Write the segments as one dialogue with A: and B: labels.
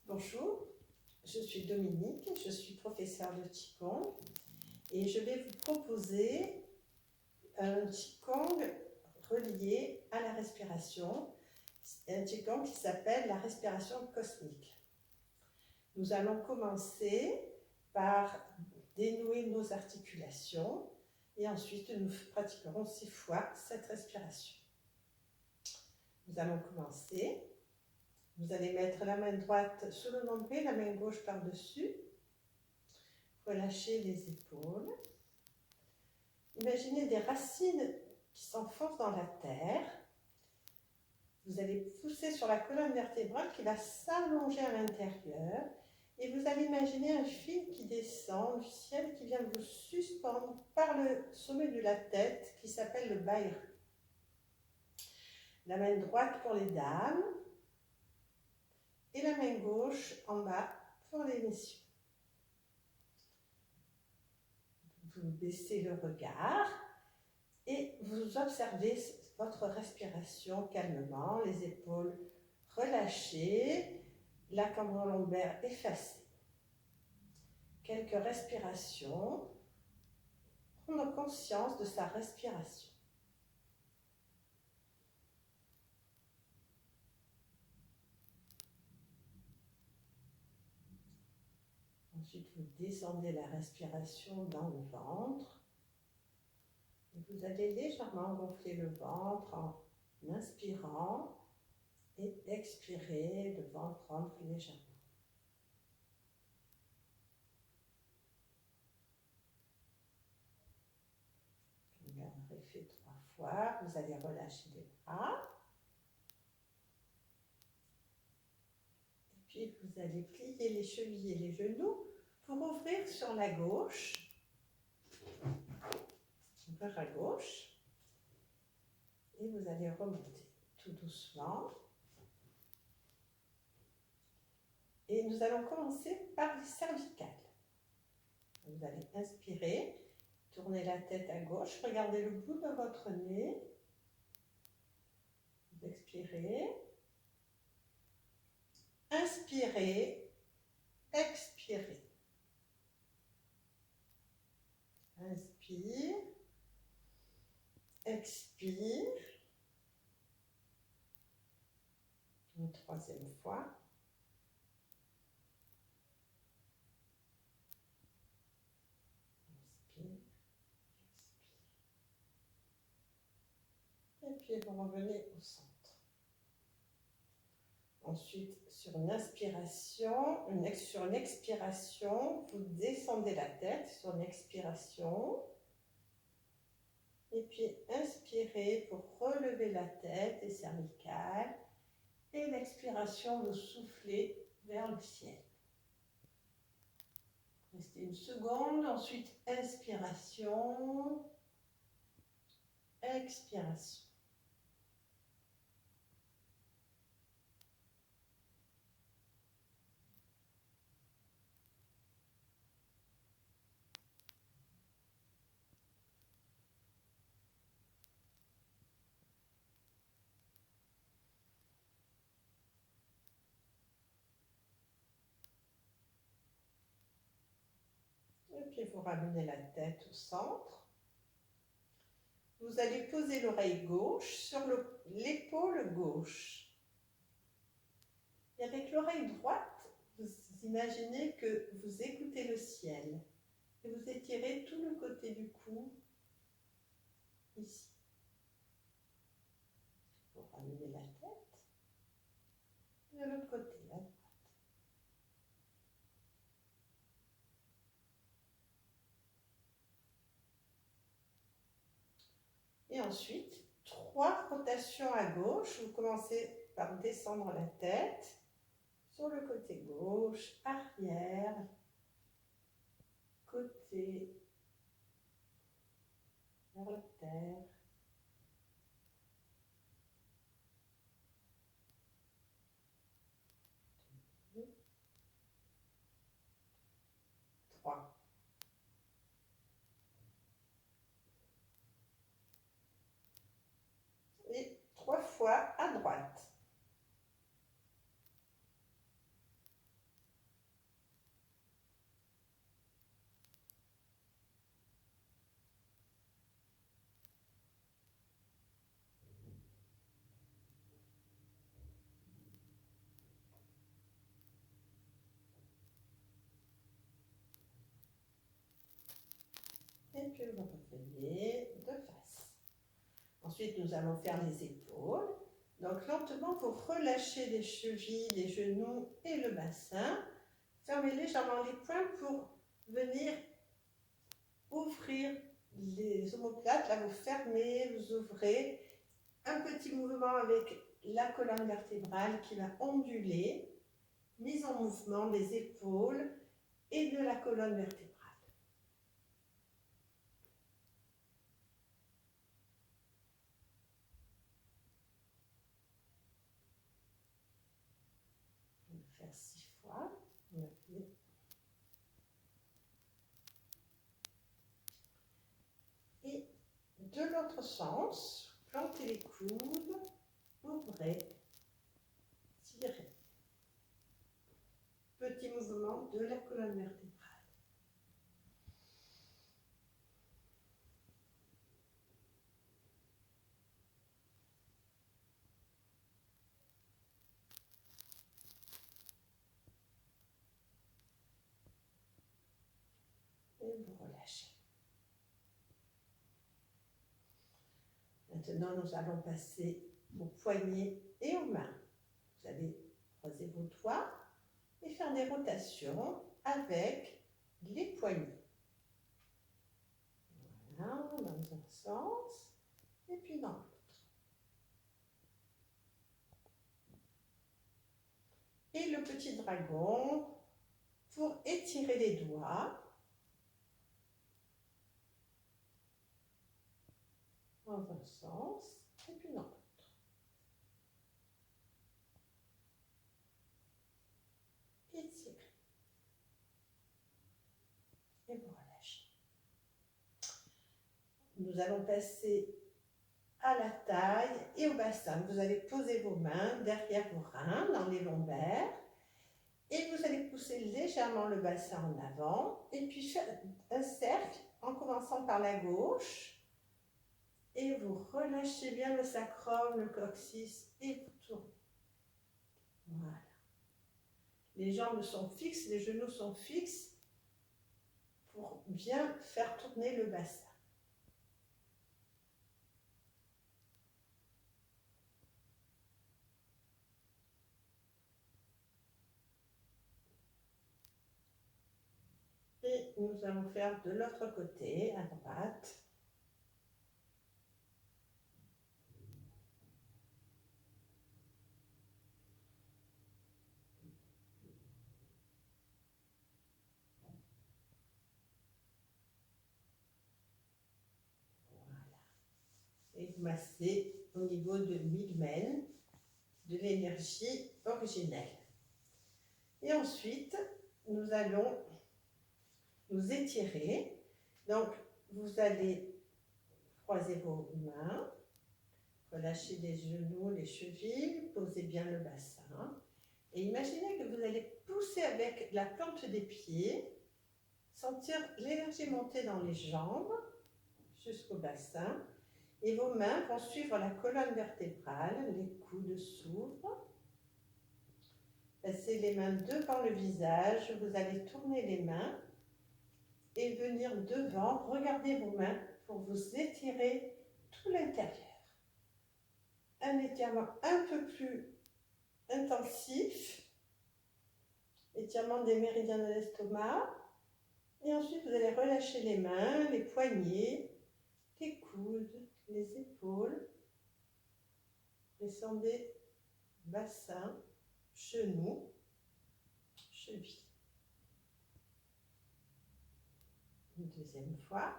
A: Bonjour, je suis Dominique, je suis professeure de Qigong et je vais vous proposer un Qigong relié à la respiration, un Qigong qui s'appelle la respiration cosmique. Nous allons commencer par dénouer nos articulations et ensuite nous pratiquerons 6 fois cette respiration. Nous allons commencer. Vous allez mettre la main droite sur le nombril, la main gauche par-dessus. Relâchez les épaules. Imaginez des racines qui s'enfoncent dans la terre. Vous allez pousser sur la colonne vertébrale qui va s'allonger à l'intérieur. Et vous allez imaginer un fil qui descend du ciel qui vient vous suspendre par le sommet de la tête qui s'appelle le baïru. La main droite pour les dames. Et la main gauche en bas pour les messieurs. Vous baissez le regard et vous observez votre respiration calmement, les épaules relâchées, la cambre lombaire effacée. Quelques respirations, prendre conscience de sa respiration. Ensuite, vous descendez la respiration dans le ventre. Et vous allez légèrement gonfler le ventre en inspirant et expirer, le ventre rentre légèrement. Vous avez fait 3 fois. Vous allez relâcher les bras. Et puis, vous allez plier les chevilles et les genoux pour ouvrir sur la gauche. Ouvrir à gauche. Et vous allez remonter tout doucement. Et nous allons commencer par les cervicales. Vous allez inspirer, tourner la tête à gauche, regardez le bout de votre nez. Vous expirez. Inspirez, expirez. Inspire, expire. Une 3e fois. Inspire, expire. Et puis vous revenez au centre. Ensuite, sur une inspiration, sur une expiration, vous descendez la tête sur une expiration. Et puis, inspirez pour relever la tête et cervicales. Et l'expiration, vous soufflez vers le ciel. Restez une seconde. Ensuite, inspiration. Expiration. Et puis vous ramenez la tête au centre. Vous allez poser l'oreille gauche sur l'épaule gauche. Et avec l'oreille droite, vous imaginez que vous écoutez le ciel. Et vous étirez tout le côté du cou, ici. Vous ramenez la tête. Et de l'autre côté, la droite. Et ensuite, 3 rotations à gauche. Vous commencez par descendre la tête sur le côté gauche, arrière, côté, vers la terre. 3. Et 3 fois à droite. Et puis vous revenez de face. Ensuite, nous allons faire les épaules. Donc lentement, vous relâchez les chevilles, les genoux et le bassin. Fermez légèrement les poings pour venir ouvrir les omoplates. Là, vous fermez, vous ouvrez. Un petit mouvement avec la colonne vertébrale qui va onduler. Mise en mouvement des épaules et de la colonne vertébrale. On va faire 6 fois. Et de l'autre sens, plantez les coudes, ouvrez, tirez. Petit mouvement de la colonne vertébrale. Et vous relâchez. Maintenant, nous allons passer aux poignets et aux mains. Vous allez croiser vos doigts et faire des rotations avec les poignets. Voilà, dans un sens et puis dans l'autre. Et le petit dragon pour étirer les doigts. Dans un sens et puis dans l'autre. Étirez. Et vous relâchez. Nous allons passer à la taille et au bassin. Vous allez poser vos mains derrière vos reins, dans les lombaires. Et vous allez pousser légèrement le bassin en avant. Et puis faire un cercle en commençant par la gauche. Et vous relâchez bien le sacrum, le coccyx et vous tournez. Voilà. Les jambes sont fixes, les genoux sont fixes pour bien faire tourner le bassin. Et nous allons faire de l'autre côté, à droite. Et vous massez au niveau de l'hymen, de l'énergie originelle. Et ensuite, nous allons nous étirer. Donc, vous allez croiser vos mains, relâcher les genoux, les chevilles, posez bien le bassin. Et imaginez que vous allez pousser avec la plante des pieds, sentir l'énergie monter dans les jambes jusqu'au bassin. Et vos mains vont suivre la colonne vertébrale, les coudes s'ouvrent. Passez les mains devant le visage, vous allez tourner les mains et venir devant, regardez vos mains pour vous étirer tout l'intérieur. Un étirement un peu plus intensif, étirement des méridiens de l'estomac. Et ensuite, vous allez relâcher les mains, les poignets, les coudes, les épaules. Descendez bassin, genoux, cheville. Une deuxième fois.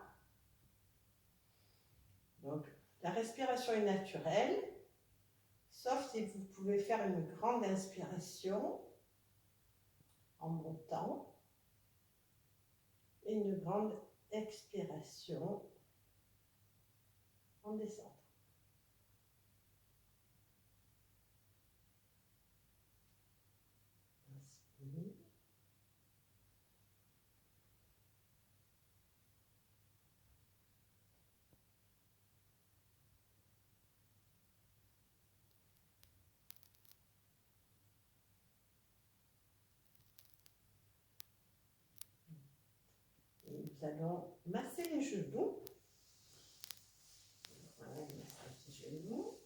A: Donc, la respiration est naturelle, sauf si vous pouvez faire une grande inspiration en montant et une grande expiration en descendant. Inspire. Et nous allons masser les genoux. Voilà, le massage des genoux.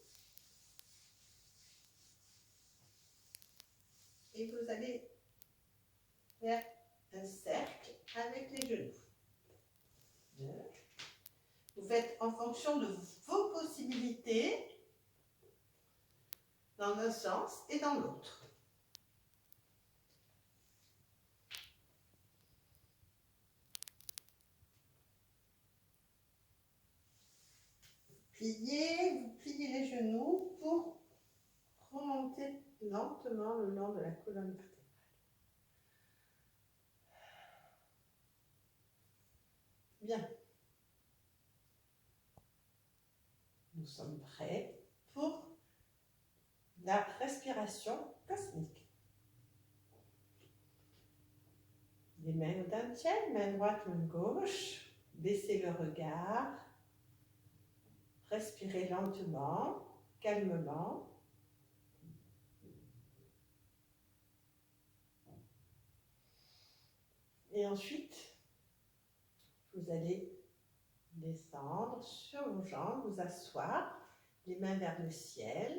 A: Et vous allez faire un cercle avec les genoux. Vous faites en fonction de vos possibilités, dans un sens et dans l'autre. Vous pliez les genoux pour remonter lentement le long de la colonne vertébrale. Bien. Nous sommes prêts pour la respiration cosmique. Les mains au dantian, main droite, main gauche. Baissez le regard. Respirez lentement, calmement. Et ensuite, vous allez descendre sur vos jambes, vous asseoir, les mains vers le ciel.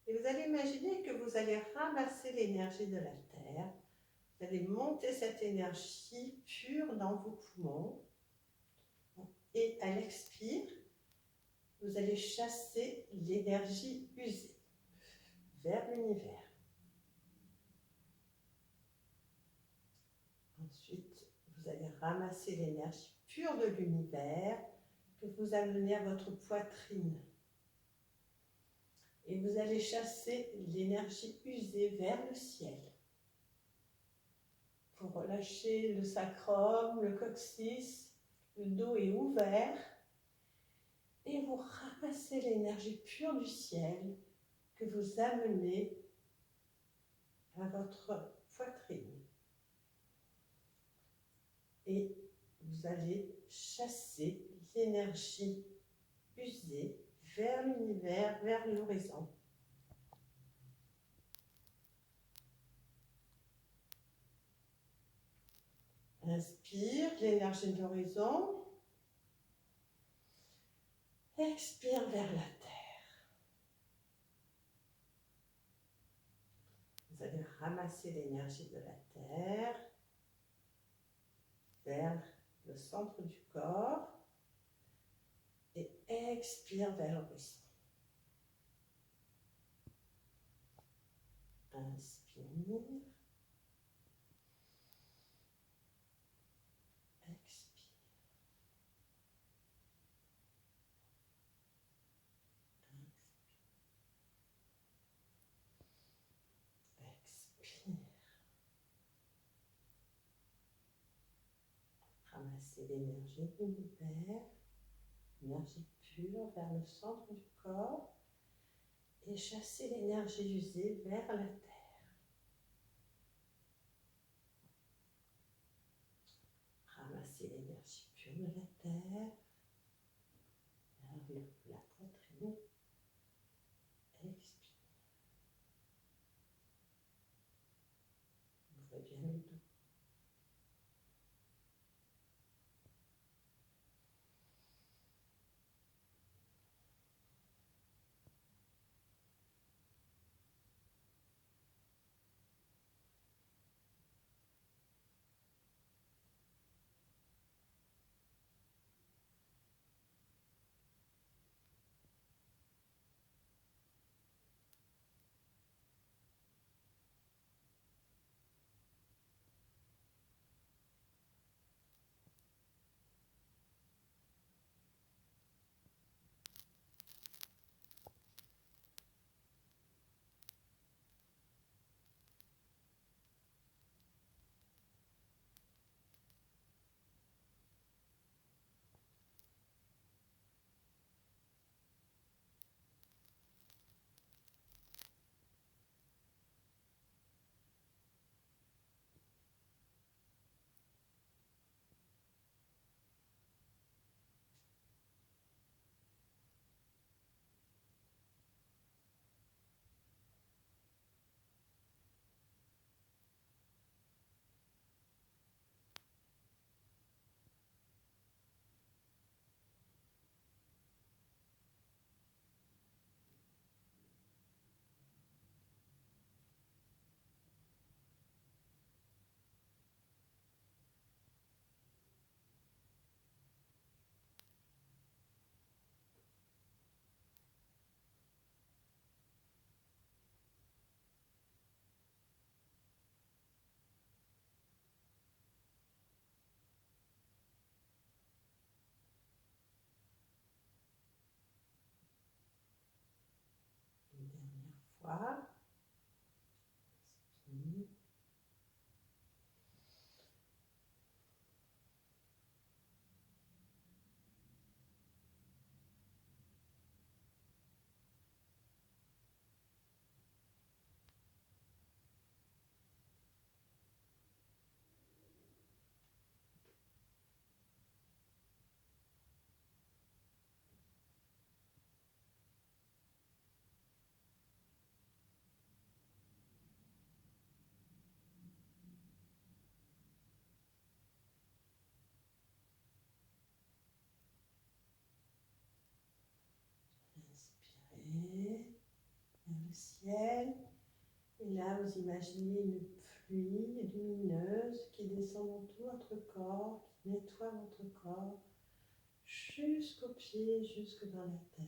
A: Et vous allez imaginer que vous allez ramasser l'énergie de la Terre. Vous allez monter cette énergie pure dans vos poumons. Et à l'expire, vous allez chasser l'énergie usée vers l'univers. Ensuite, vous allez ramasser l'énergie pure de l'univers que vous amenez à votre poitrine. Et vous allez chasser l'énergie usée vers le ciel. Vous relâchez le sacrum, le coccyx, le dos est ouvert. Et vous ramassez l'énergie pure du ciel que vous amenez à votre poitrine. Et vous allez chasser l'énergie usée vers l'univers, vers l'horizon. Inspire l'énergie de l'horizon. Expire vers la terre. Vous allez ramasser l'énergie de la terre vers le centre du corps et expire vers l'horizon. Inspire. Expire. Expire. Ramassez l'énergie de l'univers, l'énergie pure vers le centre du corps et chassez l'énergie usée vers la terre. Ramassez l'énergie pure de la terre vers la poitrine. Expire. Ouvrez bien le dos. le ciel. Et là, vous imaginez une pluie lumineuse qui descend dans tout votre corps, qui nettoie votre corps, jusqu'aux pieds, jusque dans la terre.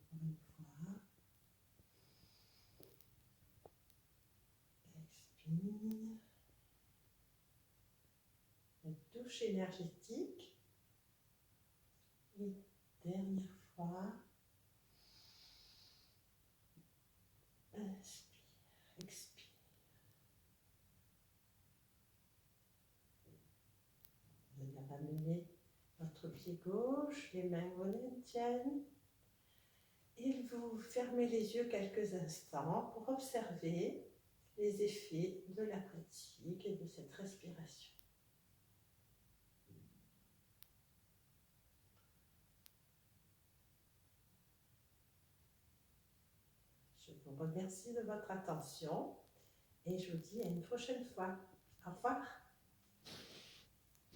A: Encore une fois. Expire. La douche énergétique. Et dernière fois. Inspire, expire. Vous allez ramener votre pied gauche, les mains volontiers. Et vous fermez les yeux quelques instants pour observer les effets de la pratique et de cette respiration. Je vous remercie de votre attention et je vous dis à une prochaine fois. Au revoir.